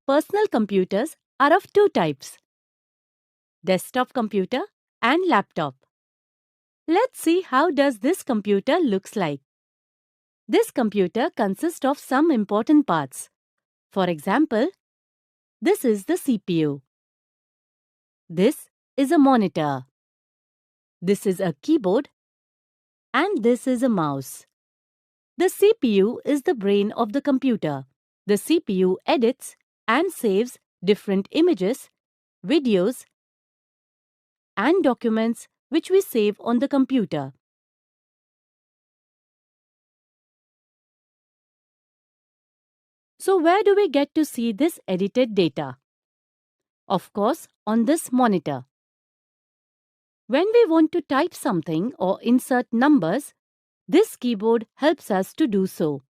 personal computers are of two types: desktop computer and laptop. Let's see how does this computer looks like. This computer consists of some important parts. For example, this is the CPU. This is a monitor. This is a keyboard. And this is a mouse. The CPU is the brain of the computer. The CPU edits and saves different images, videos, and documents which we save on the computer. So where do we get to see this edited data? Of course, on this monitor. When we want to type something or insert numbers, this keyboard helps us to do so.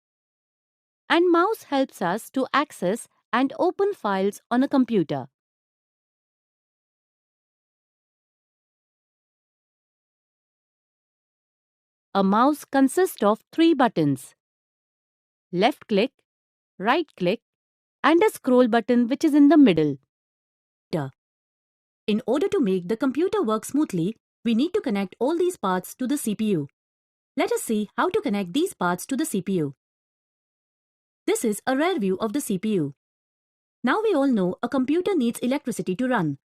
And mouse helps us to access and open files on a computer. A mouse consists of 3 buttons: left click, right click, and a scroll button which is in the middle. In order to make the computer work smoothly, we need to connect all these parts to the CPU. Let us see how to connect these parts to the CPU. This is a rear view of the CPU. Now we all know a computer needs electricity to run.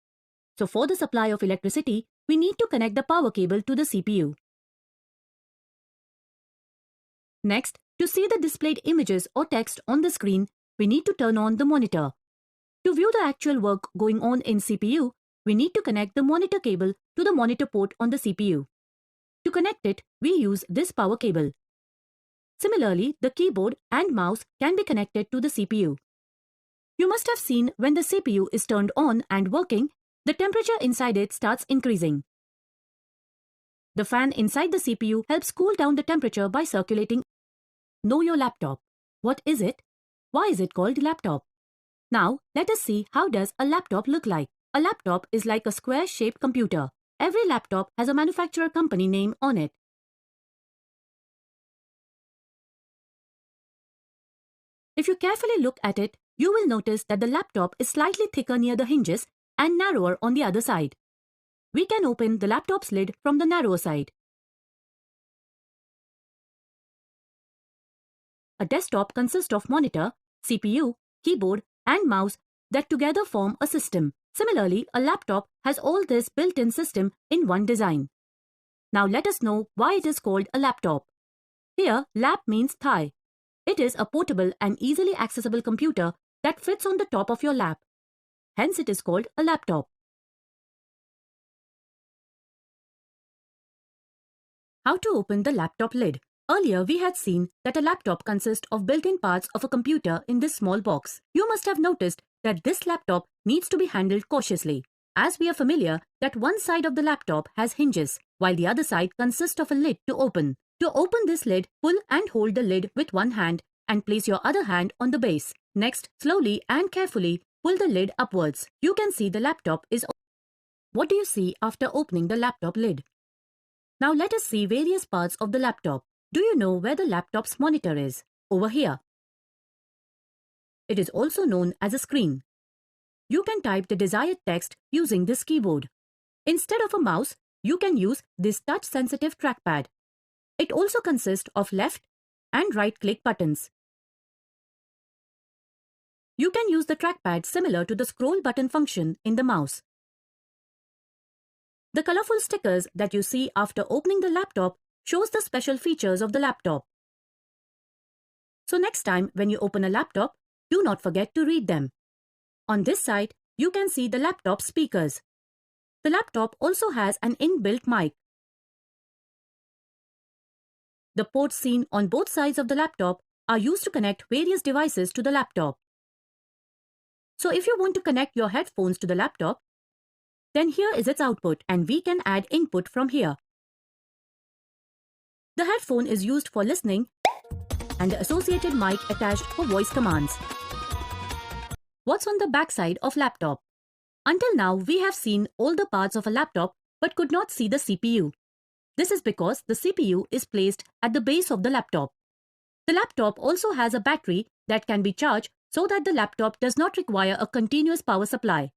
So for the supply of electricity, we need to connect the power cable to the CPU. Next, to see the displayed images or text on the screen, we need to turn on the monitor. To view the actual work going on in CPU, we need to connect the monitor cable to the monitor port on the CPU. To connect it, we use this power cable. Similarly, the keyboard and mouse can be connected to the CPU. You must have seen when the CPU is turned on and working, the temperature inside it starts increasing. The fan inside the CPU helps cool down the temperature by circulating. Know your laptop. What is it? Why is it called laptop? Now, let us see how does a laptop look like. A laptop is like a square-shaped computer. Every laptop has a manufacturer company name on it. If you carefully look at it, you will notice that the laptop is slightly thicker near the hinges and narrower on the other side. We can open the laptop's lid from the narrower side. A desktop consists of monitor, CPU, keyboard, and mouse that together form a system. Similarly, a laptop has all this built-in system in one design. Now let us know why it is called a laptop. Here, lap means thigh. It is a portable and easily accessible computer that fits on the top of your lap. Hence, it is called a laptop. How to open the laptop lid? Earlier, we had seen that a laptop consists of built-in parts of a computer in this small box. You must have noticed that this laptop needs to be handled cautiously, as we are familiar that one side of the laptop has hinges, while the other side consists of a lid to open. To open this lid, pull and hold the lid with one hand and place your other hand on the base. Next, slowly and carefully pull the lid upwards. You can see the laptop is open. What do you see after opening the laptop lid? Now let us see various parts of the laptop. Do you know where the laptop's monitor is? Over here. It is also known as a screen. You can type the desired text using this keyboard. Instead of a mouse, you can use this touch-sensitive trackpad. It also consists of left and right-click buttons. You can use the trackpad similar to the scroll button function in the mouse. The colorful stickers that you see after opening the laptop shows the special features of the laptop. So next time when you open a laptop, do not forget to read them. On this side, you can see the laptop speakers. The laptop also has an inbuilt mic. The ports seen on both sides of the laptop are used to connect various devices to the laptop. So if you want to connect your headphones to the laptop, then here is its output and we can add input from here. The headphone is used for listening and the associated mic attached for voice commands. What's on the backside of laptop? Until now, we have seen all the parts of a laptop but could not see the CPU. This is because the CPU is placed at the base of the laptop. The laptop also has a battery that can be charged so that the laptop does not require a continuous power supply.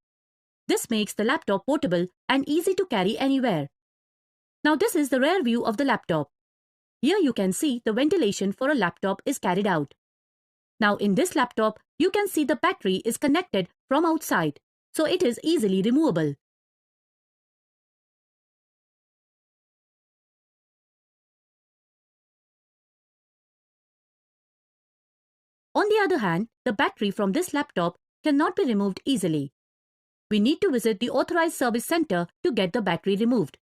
This makes the laptop portable and easy to carry anywhere. Now this is the rear view of the laptop. Here you can see the ventilation for a laptop is carried out. Now in this laptop, you can see the battery is connected from outside, so it is easily removable. On the other hand, the battery from this laptop cannot be removed easily. We need to visit the authorized service center to get the battery removed.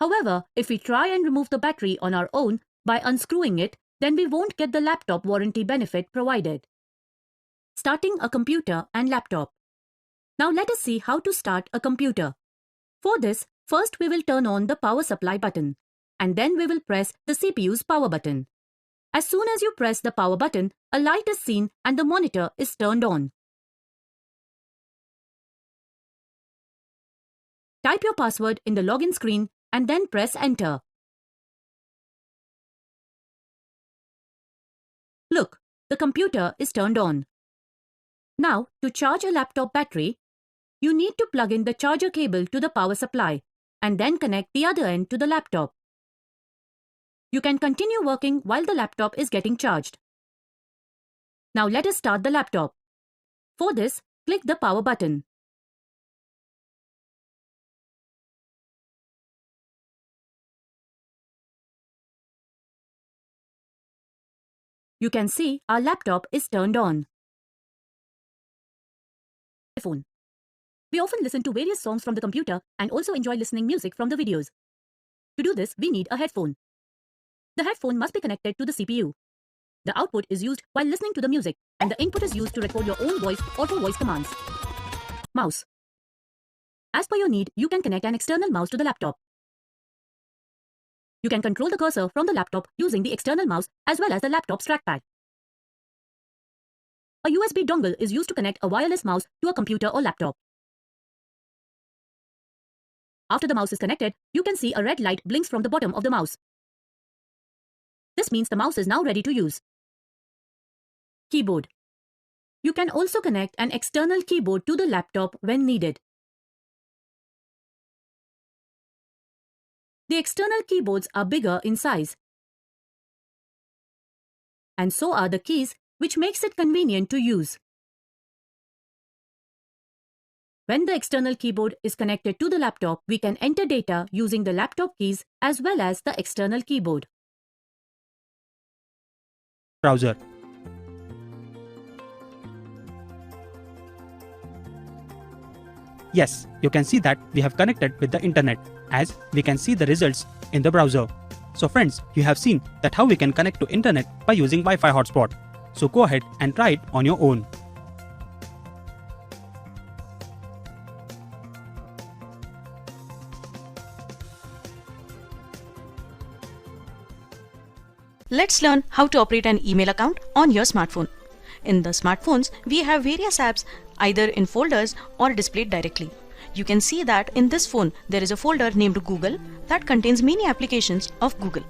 However, if we try and remove the battery on our own by unscrewing it, then we won't get the laptop warranty benefit provided. Starting a computer and laptop. Now let us see how to start a computer. For this, first we will turn on the power supply button, and then we will press the CPU's power button. As soon as you press the power button, a light is seen and the monitor is turned on. Type your password in the login screen and then press enter. Look, the computer is turned on. Now, to charge a laptop battery, you need to plug in the charger cable to the power supply and then connect the other end to the laptop. You can continue working while the laptop is getting charged. Now let us start the laptop. For this, click the power button. You can see our laptop is turned on. Phone. We often listen to various songs from the computer and also enjoy listening music from the videos. To do this, we need a headphone. The headphone must be connected to the CPU. The output is used while listening to the music, and the input is used to record your own voice or for voice commands. Mouse. As per your need, you can connect an external mouse to the laptop. You can control the cursor from the laptop using the external mouse as well as the laptop's trackpad. A USB dongle is used to connect a wireless mouse to a computer or laptop. After the mouse is connected, you can see a red light blinks from the bottom of the mouse. This means the mouse is now ready to use. Keyboard. You can also connect an external keyboard to the laptop when needed. The external keyboards are bigger in size, and so are the keys, which makes it convenient to use. When the external keyboard is connected to the laptop, we can enter data using the laptop keys as well as the external keyboard. Browser. Yes, you can see that we have connected with the internet, as we can see the results in the browser. So friends, you have seen that how we can connect to internet by using Wi-Fi hotspot. So go ahead and try it on your own. Let's learn how to operate an email account on your smartphone. In the smartphones, we have various apps either in folders or displayed directly. You can see that in this phone, there is a folder named Google that contains many applications of Google.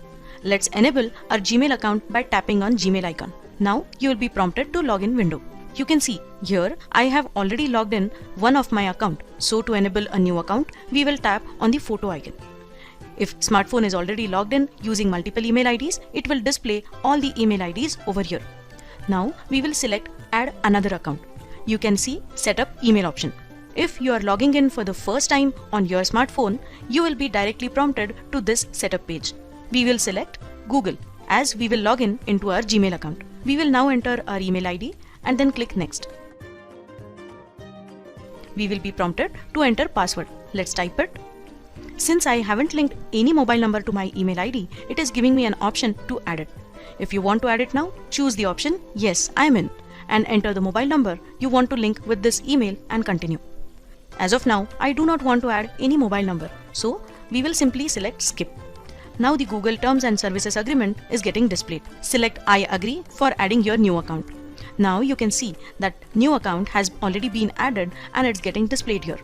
Let's enable our Gmail account by tapping on Gmail icon. Now you will be prompted to login window. You can see here I have already logged in one of my account. So to enable a new account, we will tap on the photo icon. If smartphone is already logged in using multiple email IDs, it will display all the email IDs over here. Now we will select add another account. You can see setup email option. If you are logging in for the first time on your smartphone, you will be directly prompted to this setup page. We will select Google as we will log in into our Gmail account. We will now enter our email ID and then click next. We will be prompted to enter password. Let's type it. Since I haven't linked any mobile number to my email ID, it is giving me an option to add it. If you want to add it now, choose the option Yes, I am in and enter the mobile number you want to link with this email and continue. As of now, I do not want to add any mobile number, so we will simply select skip. Now the Google Terms and Services Agreement is getting displayed. Select I agree for adding your new account. Now you can see that new account has already been added and it's getting displayed here.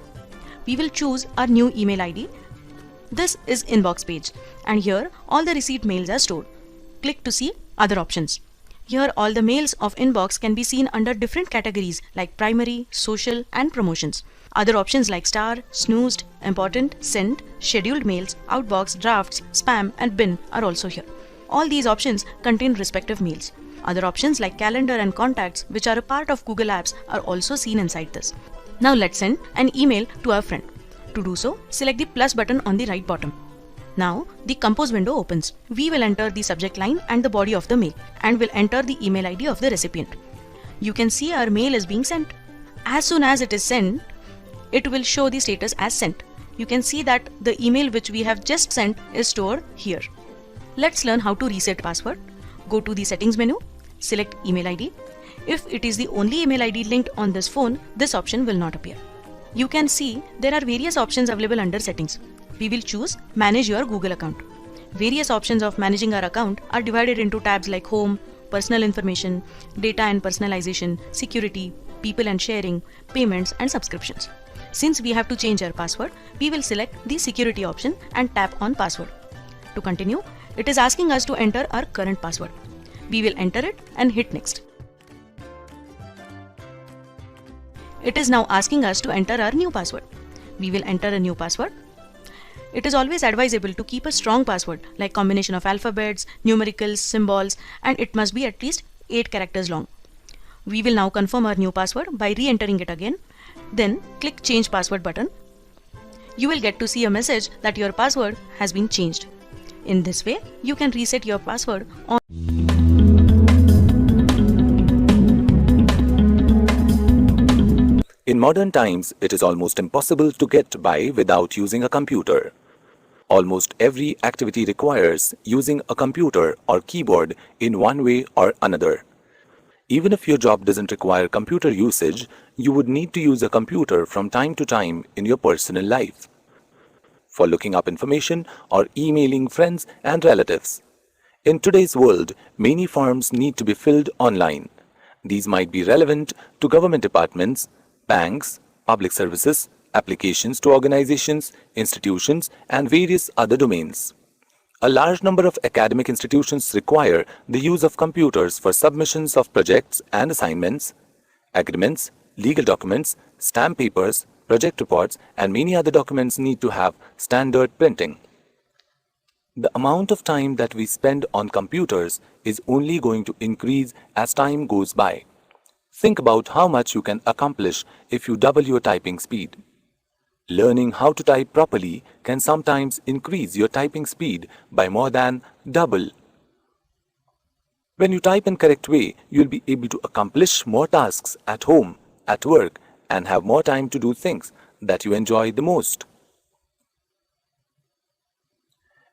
We will choose our new email ID. This is inbox page and here all the receipt mails are stored. Click to see other options. Here all the mails of inbox can be seen under different categories like primary, social and promotions. Other options like star, snoozed, important, sent, scheduled mails, outbox, drafts, spam and bin are also here. All these options contain respective mails. Other options like calendar and contacts, which are a part of Google Apps, are also seen inside this. Now let's send an email to our friend. To do so, select the plus button on the right bottom. Now the compose window opens. We will enter the subject line and the body of the mail and will enter the email ID of the recipient. You can see our mail is being sent. As soon as it is sent, it will show the status as sent. You can see that the email which we have just sent is stored here. Let's learn how to reset password. Go to the settings menu, select email ID. If it is the only email ID linked on this phone, this option will not appear. You can see there are various options available under settings. We will choose manage your Google account. Various options of managing our account are divided into tabs like home, personal information, data and personalization, security, people and sharing, payments and subscriptions. Since we have to change our password, we will select the security option and tap on password. To continue, it is asking us to enter our current password. We will enter it and hit next. It is now asking us to enter our new password. We will enter a new password. It is always advisable to keep a strong password like combination of alphabets, numericals, symbols, and it must be at least 8 characters long. We will now confirm our new password by re-entering it again. Then click change password button. You will get to see a message that your password has been changed. In this way, you can reset your password on In modern times, it is almost impossible to get by without using a computer. Almost every activity requires using a computer or keyboard in one way or another. Even if your job doesn't require computer usage, you would need to use a computer from time to time in your personal life, for looking up information or emailing friends and relatives. In today's world, many forms need to be filled online. These might be relevant to government departments, banks, public services, applications to organizations, institutions, and various other domains. A large number of academic institutions require the use of computers for submissions of projects and assignments, agreements, legal documents, stamp papers, project reports, and many other documents need to have standard printing. The amount of time that we spend on computers is only going to increase as time goes by. Think about how much you can accomplish if you double your typing speed. Learning how to type properly can sometimes increase your typing speed by more than double. When you type in correct way, you'll be able to accomplish more tasks at home, at work, and have more time to do things that you enjoy the most.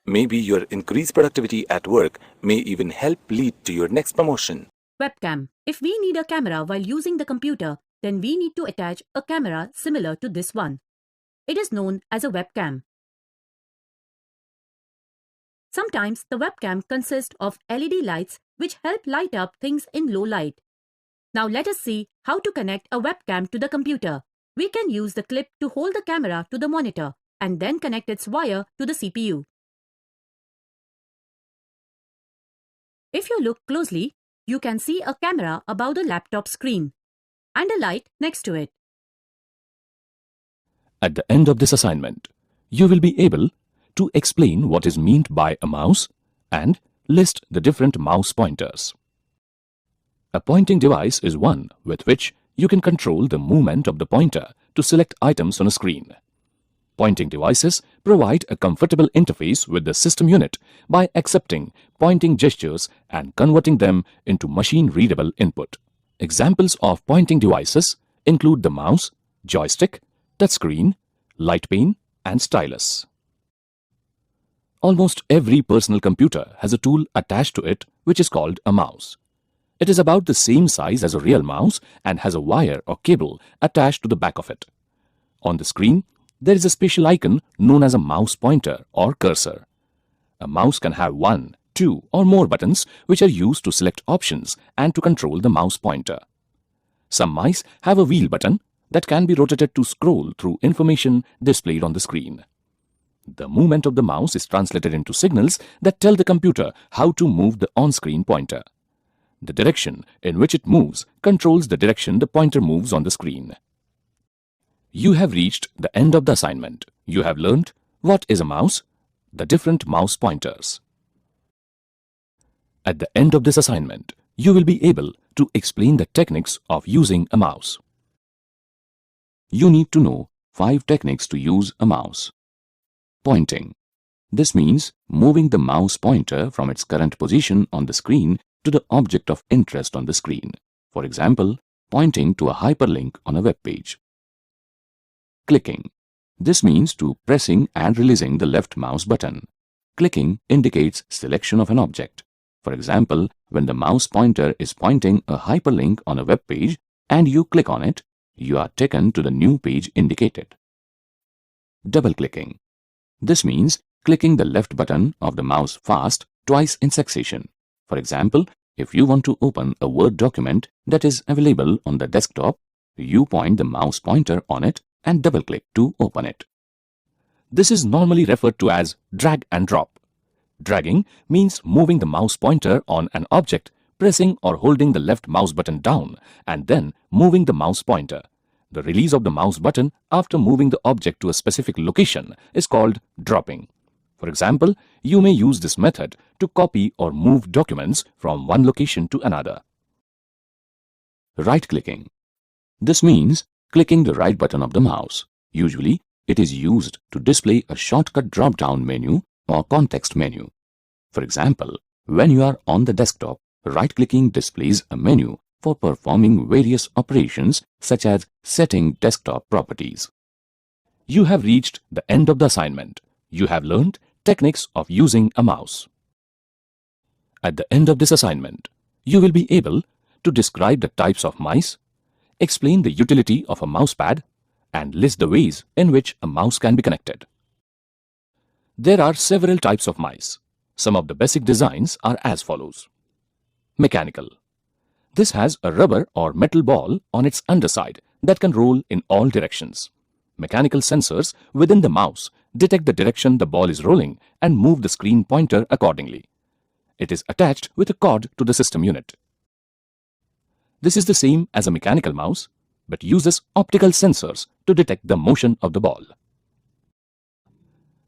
Maybe your increased productivity at work may even help lead to your next promotion. Webcam. If we need a camera while using the computer, then we need to attach a camera similar to this one. It is known as a webcam. Sometimes the webcam consists of LED lights which help light up things in low light. Now let us see how to connect a webcam to the computer. We can use the clip to hold the camera to the monitor and then connect its wire to the CPU. If you look closely, you can see a camera above the laptop screen and a light next to it. At the end of this assignment, you will be able to explain what is meant by a mouse and list the different mouse pointers. A pointing device is one with which you can control the movement of the pointer to select items on a screen. Pointing devices provide a comfortable interface with the system unit by accepting pointing gestures and converting them into machine-readable input. Examples of pointing devices include the mouse, joystick, touchscreen, light pen, and stylus. Almost every personal computer has a tool attached to it which is called a mouse. It is about the same size as a real mouse and has a wire or cable attached to the back of it. On the screen, there is a special icon known as a mouse pointer or cursor. A mouse can have 1, 2, or more buttons which are used to select options and to control the mouse pointer. Some mice have a wheel button that can be rotated to scroll through information displayed on the screen. The movement of the mouse is translated into signals that tell the computer how to move the on-screen pointer. The direction in which it moves controls the direction the pointer moves on the screen. You have reached the end of the assignment. You have learned what is a mouse, the different mouse pointers. At the end of this assignment, you will be able to explain the techniques of using a mouse. You need to know 5 techniques to use a mouse. Pointing. This means moving the mouse pointer from its current position on the screen to the object of interest on the screen. For example, pointing to a hyperlink on a web page. Clicking. This means to pressing and releasing the left mouse button. Clicking indicates selection of an object. For example, when the mouse pointer is pointing a hyperlink on a web page and you click on it, you are taken to the new page indicated. Double-clicking. This means clicking the left button of the mouse fast twice in succession. For example, if you want to open a Word document that is available on the desktop, you point the mouse pointer on it and double-click to open it. This is normally referred to as drag and drop. Dragging means moving the mouse pointer on an object, pressing or holding the left mouse button down, and then moving the mouse pointer. The release of the mouse button after moving the object to a specific location is called dropping. For example, you may use this method to copy or move documents from one location to another. Right-clicking. This means clicking the right button of the mouse. Usually, it is used to display a shortcut drop-down menu or context menu. For example, when you are on the desktop, right-clicking displays a menu for performing various operations such as setting desktop properties. You have reached the end of the assignment. You have learned techniques of using a mouse. At the end of this assignment, you will be able to describe the types of mice, explain the utility of a mousepad, and list the ways in which a mouse can be connected. There are several types of mice. Some of the basic designs are as follows. Mechanical. This has a rubber or metal ball on its underside that can roll in all directions. Mechanical sensors within the mouse detect the direction the ball is rolling and move the screen pointer accordingly. It is attached with a cord to the system unit. This is the same as a mechanical mouse, but uses optical sensors to detect the motion of the ball.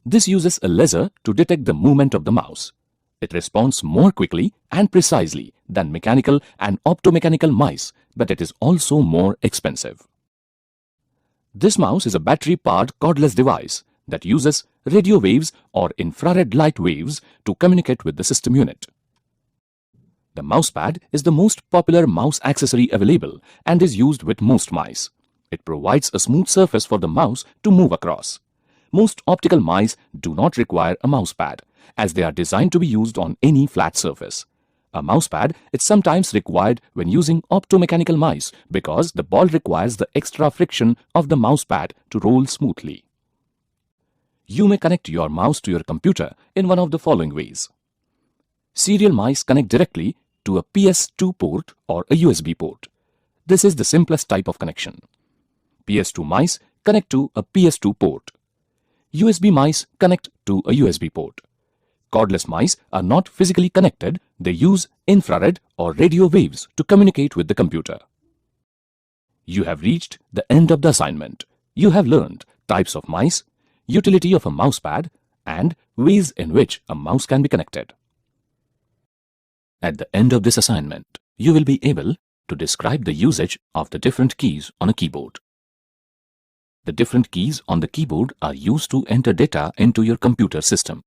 This uses a laser to detect the movement of the mouse. It responds more quickly and precisely than mechanical and optomechanical mice, but it is also more expensive. This mouse is a battery-powered cordless device that uses radio waves or infrared light waves to communicate with the system unit. The mousepad is the most popular mouse accessory available and is used with most mice. It provides a smooth surface for the mouse to move across. Most optical mice do not require a mousepad, as they are designed to be used on any flat surface. A mousepad is sometimes required when using optomechanical mice because the ball requires the extra friction of the mousepad to roll smoothly. You may connect your mouse to your computer in one of the following ways. Serial mice connect directly to a PS2 port or a USB port. This is the simplest type of connection. PS2 mice connect to a PS2 port. USB mice connect to a USB port. Cordless mice are not physically connected. They use infrared or radio waves to communicate with the computer. You have reached the end of the assignment. You have learned types of mice, utility of a mousepad, and ways in which a mouse can be connected. At the end of this assignment, you will be able to describe the usage of the different keys on a keyboard. The different keys on the keyboard are used to enter data into your computer system.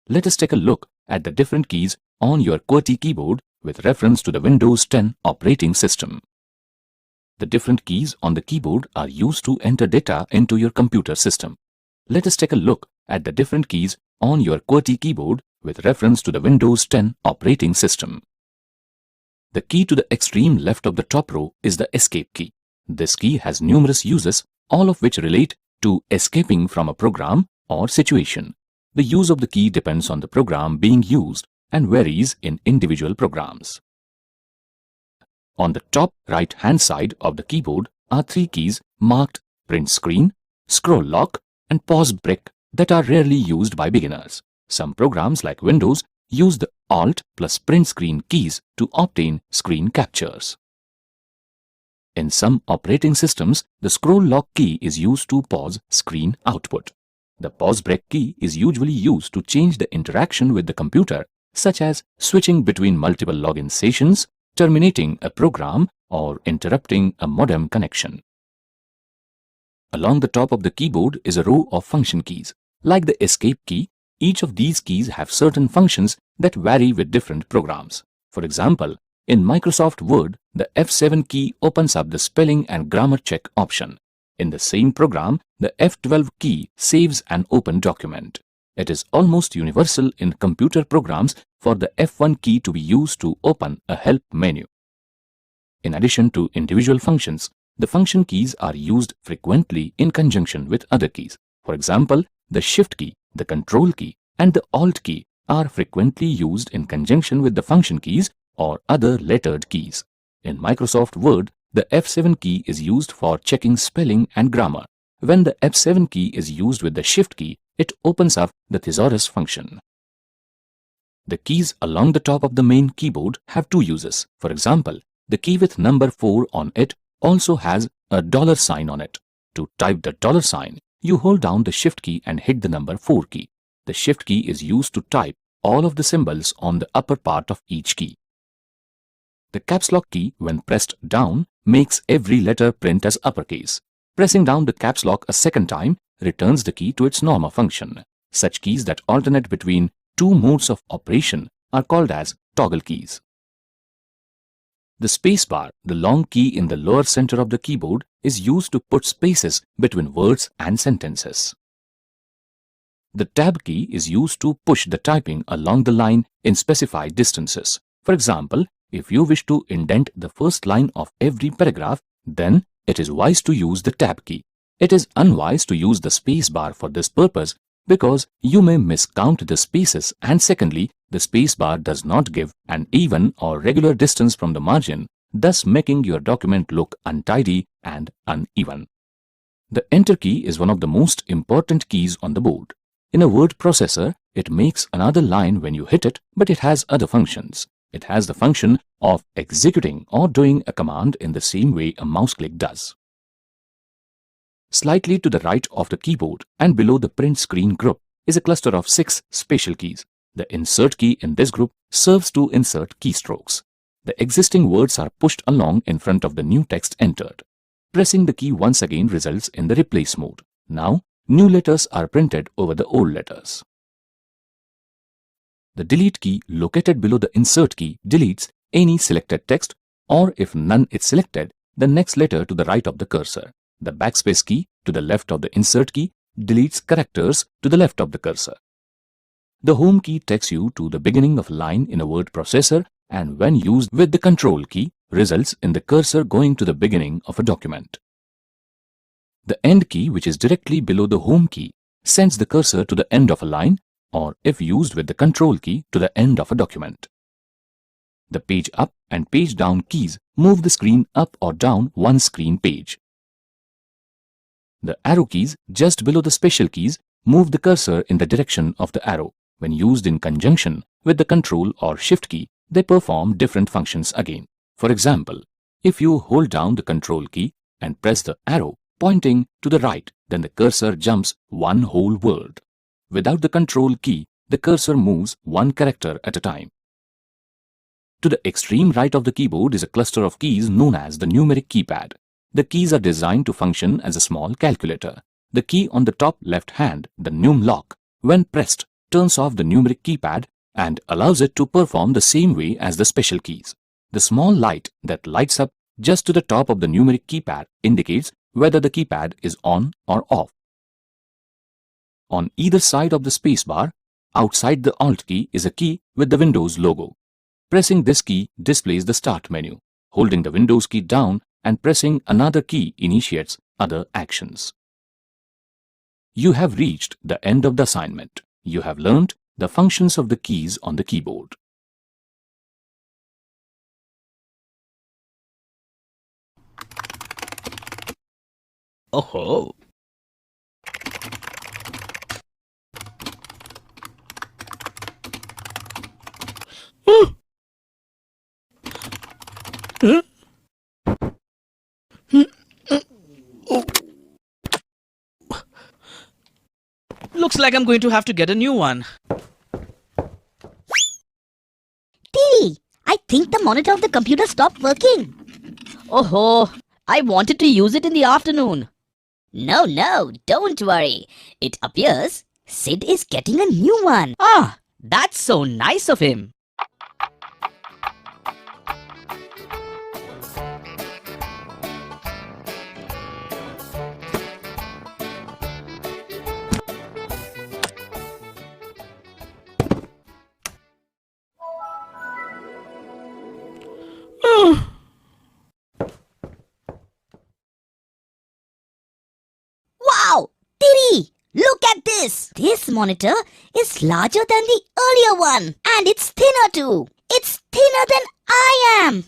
Let us take a look at the different keys on your QWERTY keyboard with reference to the Windows 10 operating system. The different keys on the keyboard are used to enter data into your computer system. Let us take a look at the different keys on your QWERTY keyboard with reference to the Windows 10 operating system. The key to the extreme left of the top row is the Escape key. This key has numerous uses, all of which relate to escaping from a program or situation. The use of the key depends on the program being used and varies in individual programs. On the top right-hand side of the keyboard are 3 keys marked Print Screen, Scroll Lock, and Pause Brick that are rarely used by beginners. Some programs like Windows use the Alt plus print screen keys to obtain screen captures. In some operating systems, the scroll lock key is used to pause screen output. The pause break key is usually used to change the interaction with the computer, such as switching between multiple login sessions, terminating a program, or interrupting a modem connection. Along the top of the keyboard is a row of function keys. Like the escape key, each of these keys have certain functions that vary with different programs. For example, in Microsoft Word, the F7 key opens up the spelling and grammar check option. In the same program, the F12 key saves an open document. It is almost universal in computer programs for the F1 key to be used to open a help menu. In addition to individual functions, the function keys are used frequently in conjunction with other keys. For example, the Shift key, the Control key, and the Alt key are frequently used in conjunction with the function keys or other lettered keys. In Microsoft Word, the F7 key is used for checking spelling and grammar. When the F7 key is used with the Shift key, it opens up the thesaurus function. The keys along the top of the main keyboard have two uses. For example, the key with number 4 on it also has a $sign on it. To type the $sign, you hold down the Shift key and hit the number 4 key. The Shift key is used to type all of the symbols on the upper part of each key. The caps lock key, when pressed down, makes every letter print as uppercase. Pressing down the caps lock a second time returns the key to its normal function. Such keys that alternate between two modes of operation are called as toggle keys. The space bar, the long key in the lower center of the keyboard, is used to put spaces between words and sentences. The tab key is used to push the typing along the line in specified distances. For example, if you wish to indent the first line of every paragraph, then it is wise to use the tab key. It is unwise to use the space bar for this purpose because you may miscount the spaces, and secondly, the space bar does not give an even or regular distance from the margin, thus making your document look untidy and uneven. The Enter key is one of the most important keys on the board. In a word processor, it makes another line when you hit it, but it has other functions. It has the function of executing or doing a command in the same way a mouse click does. Slightly to the right of the keyboard and below the print screen group is a cluster of 6 special keys. The Insert key in this group serves to insert keystrokes. The existing words are pushed along in front of the new text entered. Pressing the key once again results in the Replace mode. Now, new letters are printed over the old letters. The Delete key located below the Insert key deletes any selected text, or if none is selected, the next letter to the right of the cursor. The Backspace key to the left of the Insert key deletes characters to the left of the cursor. The Home key takes you to the beginning of a line in a word processor, and when used with the Control key, results in the cursor going to the beginning of a document. The End key, which is directly below the Home key, sends the cursor to the end of a line, or if used with the Control key, to the end of a document. The Page Up and Page Down keys move the screen up or down one screen page. The arrow keys just below the special keys move the cursor in the direction of the arrow. When used in conjunction with the Control or Shift key, they perform different functions again. For example, if you hold down the Control key and press the arrow pointing to the right, then the cursor jumps one whole word. Without the Control key, the cursor moves one character at a time. To the extreme right of the keyboard is a cluster of keys known as the numeric keypad. The keys are designed to function as a small calculator. The key on the top left hand, the Num lock, when pressed, turns off the numeric keypad and allows it to perform the same way as the special keys. The small light that lights up just to the top of the numeric keypad indicates whether the keypad is on or off. On either side of the spacebar, outside the Alt key, is a key with the Windows logo. Pressing this key displays the Start menu. Holding the Windows key down and pressing another key initiates other actions. You have reached the end of the assignment. You have learned the functions of the keys on the keyboard. Oh. Looks like I'm going to have to get a new one. Dee, I think the monitor of the computer stopped working. Oh, I wanted to use it in the afternoon. No, don't worry. It appears Sid is getting a new one. Ah, that's so nice of him. Wow! Diddy! Look at this! This monitor is larger than the earlier one. And it's thinner too. It's thinner than I am.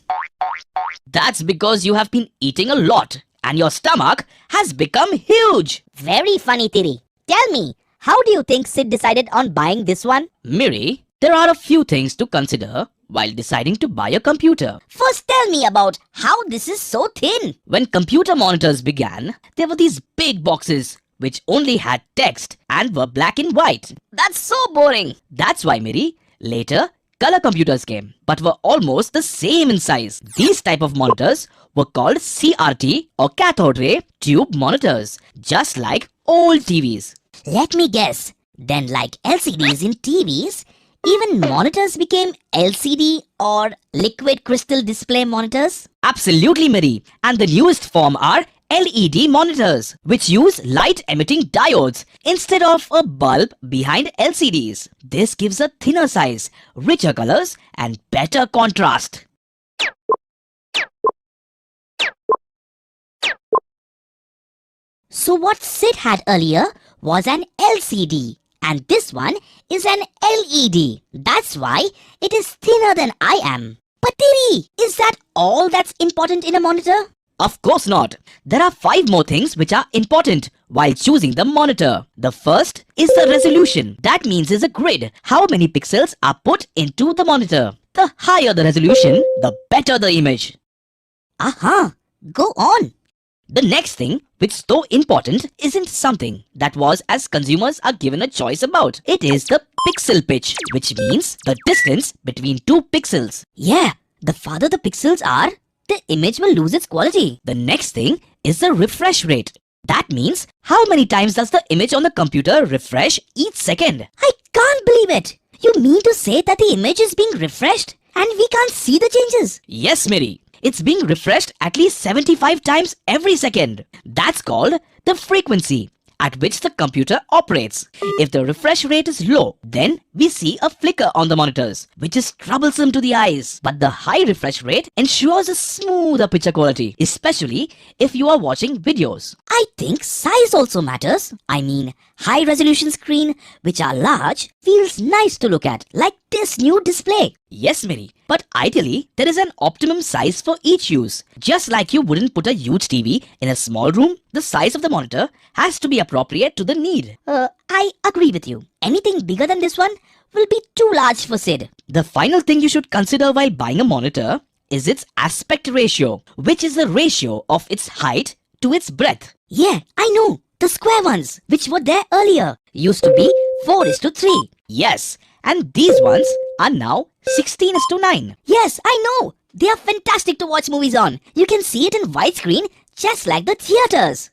That's because you have been eating a lot and your stomach has become huge. Very funny, Diddy. Tell me, how do you think Sid decided on buying this one? Miri, there are a few things to consider while deciding to buy a computer. First tell me about how this is so thin. When computer monitors began, there were these big boxes which only had text and were black and white. That's so boring. That's why, Miri, later color computers came, but were almost the same in size. These type of monitors were called CRT or cathode ray tube monitors, just like old TVs. Let me guess. Then like LCDs in TVs, even monitors became LCD or liquid crystal display monitors? Absolutely, Miri. And the newest form are LED monitors, which use light-emitting diodes instead of a bulb behind LCDs. This gives a thinner size, richer colors, and better contrast. So what Sid had earlier was an LCD. And this one is an LED. That's why it is thinner than I am. But Diddy, is that all that's important in a monitor? Of course not. There are 5 more things which are important while choosing the monitor. The first is the resolution. That means is a grid. How many pixels are put into the monitor. The higher the resolution, the better the image. Aha, go on. The next thing, which is so important, isn't something that was as consumers are given a choice about. It is the pixel pitch, which means the distance between 2 pixels. Yeah, the farther the pixels are, the image will lose its quality. The next thing is the refresh rate. That means how many times does the image on the computer refresh each second? I can't believe it. You mean to say that the image is being refreshed and we can't see the changes? Yes, Miri. It's being refreshed at least 75 times every second. That's called the frequency at which the computer operates. If the refresh rate is low, then we see a flicker on the monitors, which is troublesome to the eyes. But the high refresh rate ensures a smoother picture quality, especially if you are watching videos. I think size also matters. I mean, high resolution screen, which are large, feels nice to look at, like this new display. Yes, Miri, but ideally, there is an optimum size for each use. Just like you wouldn't put a huge TV in a small room, the size of the monitor has to be appropriate to the need. I agree with you. Anything bigger than this one will be too large for Sid. The final thing you should consider while buying a monitor is its aspect ratio, which is the ratio of its height to its breadth. Yeah, I know. The square ones, which were there earlier, used to be 4:3. Yes, and these ones are now 16:9. Yes, I know. They are fantastic to watch movies on. You can see it in widescreen, just like the theaters.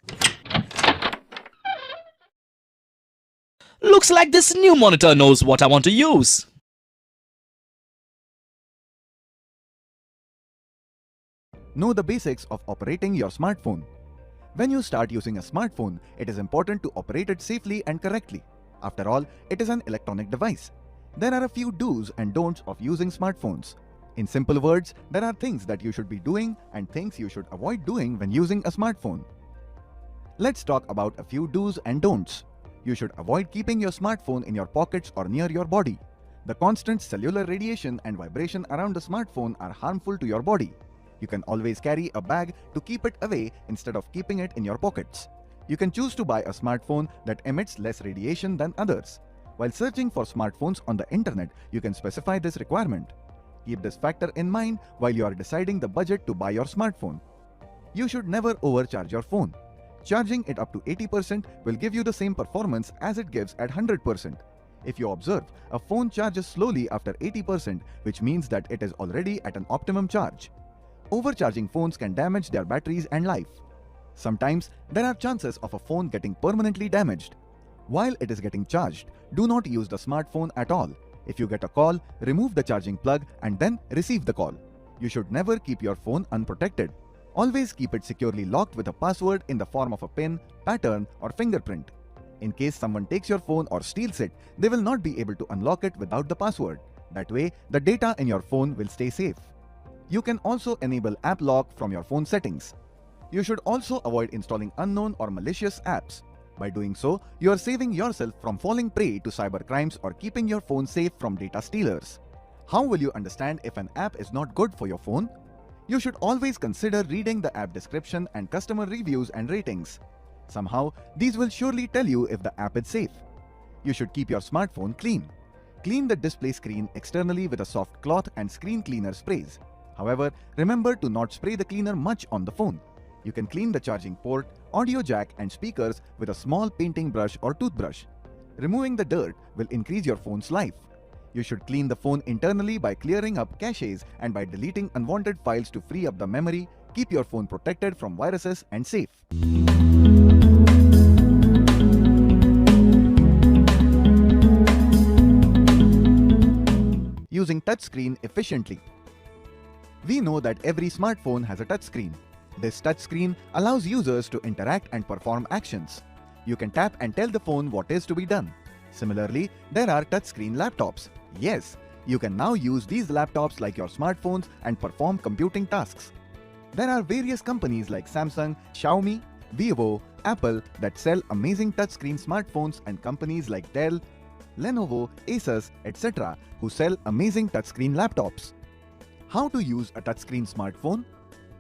Looks like this new monitor knows what I want to use. Know the basics of operating your smartphone. When you start using a smartphone, it is important to operate it safely and correctly. After all, it is an electronic device. There are a few do's and don'ts of using smartphones. In simple words, there are things that you should be doing and things you should avoid doing when using a smartphone. Let's talk about a few do's and don'ts. You should avoid keeping your smartphone in your pockets or near your body. The constant cellular radiation and vibration around the smartphone are harmful to your body. You can always carry a bag to keep it away instead of keeping it in your pockets. You can choose to buy a smartphone that emits less radiation than others. While searching for smartphones on the internet, you can specify this requirement. Keep this factor in mind while you are deciding the budget to buy your smartphone. You should never overcharge your phone. Charging it up to 80% will give you the same performance as it gives at 100%. If you observe, a phone charges slowly after 80%, which means that it is already at an optimum charge. Overcharging phones can damage their batteries and life. Sometimes there are chances of a phone getting permanently damaged. While it is getting charged, do not use the smartphone at all. If you get a call, remove the charging plug and then receive the call. You should never keep your phone unprotected. Always keep it securely locked with a password in the form of a PIN, pattern, or fingerprint. In case someone takes your phone or steals it, they will not be able to unlock it without the password. That way, the data in your phone will stay safe. You can also enable app lock from your phone settings. You should also avoid installing unknown or malicious apps. By doing so, you are saving yourself from falling prey to cyber crimes or keeping your phone safe from data stealers. How will you understand if an app is not good for your phone? You should always consider reading the app description and customer reviews and ratings. Somehow, these will surely tell you if the app is safe. You should keep your smartphone clean. Clean the display screen externally with a soft cloth and screen cleaner sprays. However, remember to not spray the cleaner much on the phone. You can clean the charging port, audio jack and speakers with a small painting brush or toothbrush. Removing the dirt will increase your phone's life. You should clean the phone internally by clearing up caches and by deleting unwanted files to free up the memory. Keep your phone protected from viruses and safe. Using touchscreen efficiently. We know that every smartphone has a touchscreen. This touchscreen allows users to interact and perform actions. You can tap and tell the phone what is to be done. Similarly, there are touchscreen laptops. Yes, you can now use these laptops like your smartphones and perform computing tasks. There are various companies like Samsung, Xiaomi, Vivo, Apple that sell amazing touchscreen smartphones, and companies like Dell, Lenovo, Asus, etc. who sell amazing touchscreen laptops. How to use a touchscreen smartphone?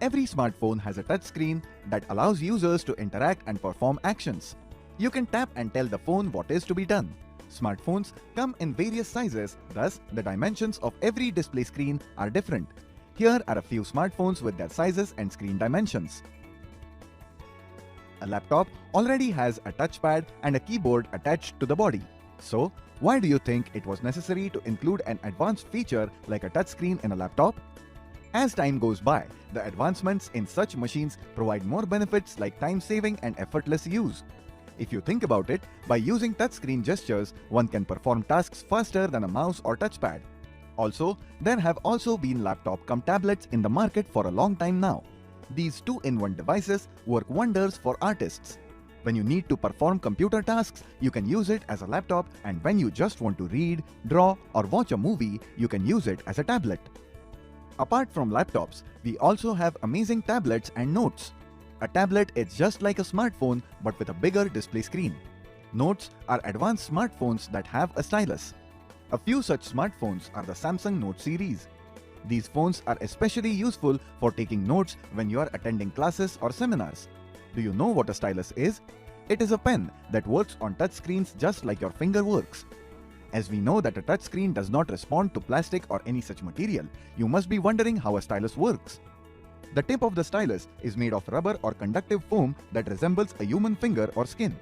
Every smartphone has a touchscreen that allows users to interact and perform actions. You can tap and tell the phone what is to be done. Smartphones come in various sizes, thus the dimensions of every display screen are different. Here are a few smartphones with their sizes and screen dimensions. A laptop already has a touchpad and a keyboard attached to the body. So, why do you think it was necessary to include an advanced feature like a touchscreen in a laptop? As time goes by, the advancements in such machines provide more benefits like time saving and effortless use. If you think about it, by using touchscreen gestures, one can perform tasks faster than a mouse or touchpad. Also, there have also been laptop-cum-tablets in the market for a long time now. These two-in-one devices work wonders for artists. When you need to perform computer tasks, you can use it as a laptop, and when you just want to read, draw, or watch a movie, you can use it as a tablet. Apart from laptops, we also have amazing tablets and notes. A tablet is just like a smartphone but with a bigger display screen. Notes are advanced smartphones that have a stylus. A few such smartphones are the Samsung Note series. These phones are especially useful for taking notes when you are attending classes or seminars. Do you know what a stylus is? It is a pen that works on touch screens just like your finger works. As we know that a touchscreen does not respond to plastic or any such material, you must be wondering how a stylus works. The tip of the stylus is made of rubber or conductive foam that resembles a human finger or skin.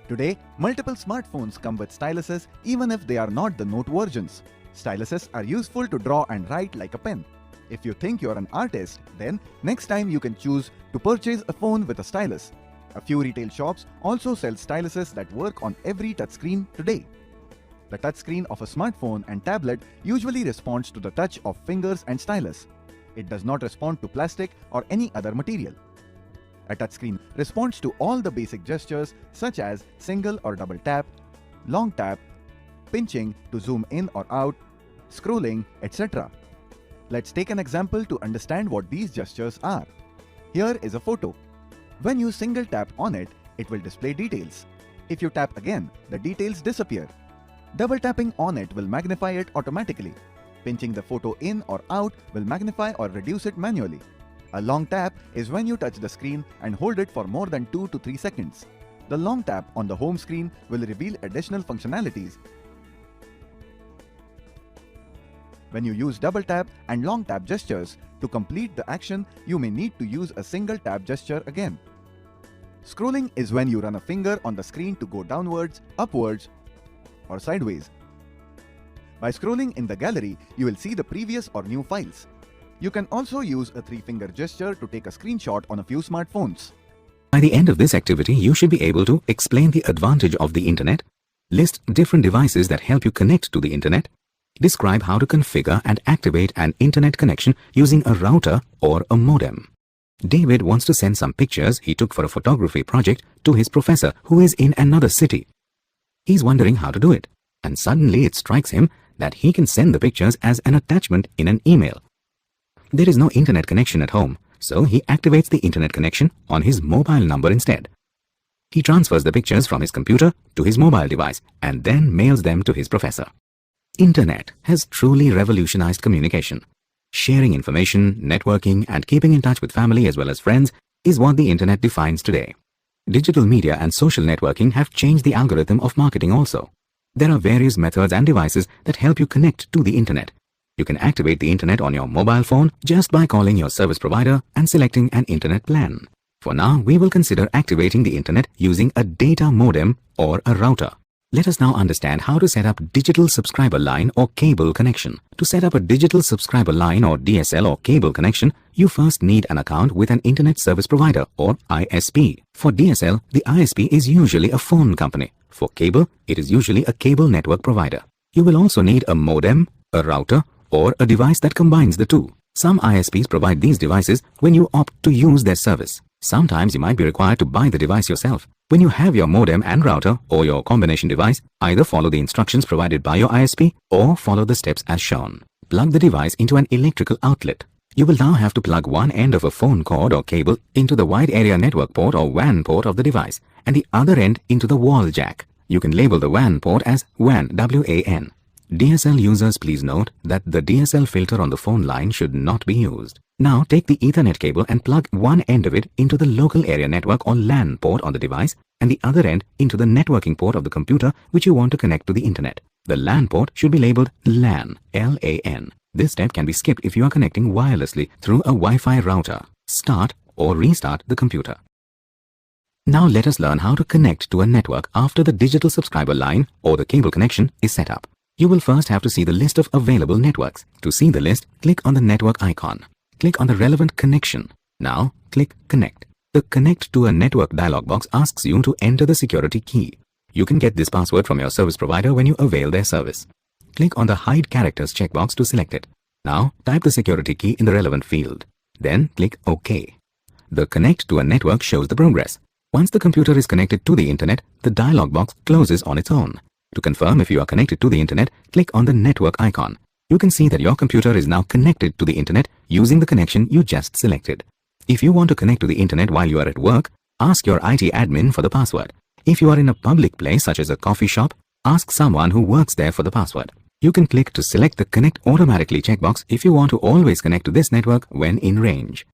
Today, multiple smartphones come with styluses even if they are not the Note versions. Styluses are useful to draw and write like a pen. If you think you're an artist, then next time you can choose to purchase a phone with a stylus. A few retail shops also sell styluses that work on every touchscreen today. The touchscreen of a smartphone and tablet usually responds to the touch of fingers and stylus. It does not respond to plastic or any other material. A touchscreen responds to all the basic gestures such as single or double tap, long tap, pinching to zoom in or out, scrolling, etc. Let's take an example to understand what these gestures are. Here is a photo. When you single tap on it, it will display details. If you tap again, the details disappear. Double tapping on it will magnify it automatically. Pinching the photo in or out will magnify or reduce it manually. A long tap is when you touch the screen and hold it for more than 2 to 3 seconds. The long tap on the home screen will reveal additional functionalities. When you use double tap and long tap gestures, to complete the action, you may need to use a single tap gesture again. Scrolling is when you run a finger on the screen to go downwards, upwards, or sideways. By scrolling in the gallery, you will see the previous or new files. You can also use a 3-finger gesture to take a screenshot on a few smartphones. By the end of this activity, you should be able to explain the advantage of the internet, list different devices that help you connect to the internet, describe how to configure and activate an internet connection using a router or a modem. David wants to send some pictures he took for a photography project to his professor who is in another city. He's wondering how to do it, and suddenly it strikes him that he can send the pictures as an attachment in an email. There is no internet connection at home, so he activates the internet connection on his mobile number instead. He transfers the pictures from his computer to his mobile device and then mails them to his professor. Internet has truly revolutionized communication. Sharing information, networking, and keeping in touch with family as well as friends is what the internet defines today. Digital media and social networking have changed the algorithm of marketing also. There are various methods and devices that help you connect to the internet. You can activate the internet on your mobile phone just by calling your service provider and selecting an internet plan. For now, we will consider activating the internet using a data modem or a router. Let us now understand how to set up digital subscriber line or cable connection. To set up a digital subscriber line or DSL or cable connection, you first need an account with an internet service provider or ISP. For DSL, the ISP is usually a phone company. For cable, it is usually a cable network provider. You will also need a modem, a router, or a device that combines the two. Some ISPs provide these devices when you opt to use their service. Sometimes you might be required to buy the device yourself. When you have your modem and router or your combination device, either follow the instructions provided by your ISP or follow the steps as shown. Plug the device into an electrical outlet. You will now have to plug one end of a phone cord or cable into the wide area network port or WAN port of the device and the other end into the wall jack. You can label the WAN port as WAN, W-A-N. DSL users, please note that the DSL filter on the phone line should not be used. Now take the Ethernet cable and plug one end of it into the local area network or LAN port on the device and the other end into the networking port of the computer which you want to connect to the internet. The LAN port should be labeled LAN, L-A-N. This step can be skipped if you are connecting wirelessly through a Wi-Fi router. Start or restart the computer. Now let us learn how to connect to a network after the digital subscriber line or the cable connection is set up. You will first have to see the list of available networks. To see the list, click on the network icon. Click on the relevant connection. Now, click Connect. The Connect to a Network dialog box asks you to enter the security key. You can get this password from your service provider when you avail their service. Click on the Hide Characters checkbox to select it. Now, type the security key in the relevant field. Then, click OK. The Connect to a Network shows the progress. Once the computer is connected to the internet, the dialog box closes on its own. To confirm if you are connected to the internet, click on the network icon. You can see that your computer is now connected to the internet using the connection you just selected. If you want to connect to the internet while you are at work, ask your IT admin for the password. If you are in a public place such as a coffee shop, ask someone who works there for the password. You can click to select the Connect Automatically checkbox if you want to always connect to this network when in range.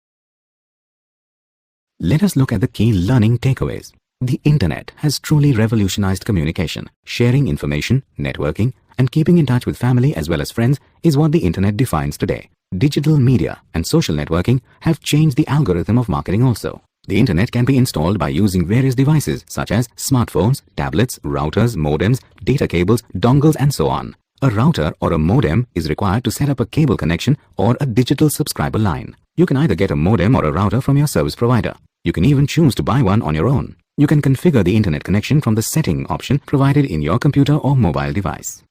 Let us look at the key learning takeaways. The internet has truly revolutionized communication. Sharing information, networking, and keeping in touch with family as well as friends is what the internet defines today. Digital media and social networking have changed the algorithm of marketing also. The internet can be installed by using various devices such as smartphones, tablets, routers, modems, data cables, dongles, and so on. A router or a modem is required to set up a cable connection or a digital subscriber line. You can either get a modem or a router from your service provider. You can even choose to buy one on your own. You can configure the internet connection from the setting option provided in your computer or mobile device.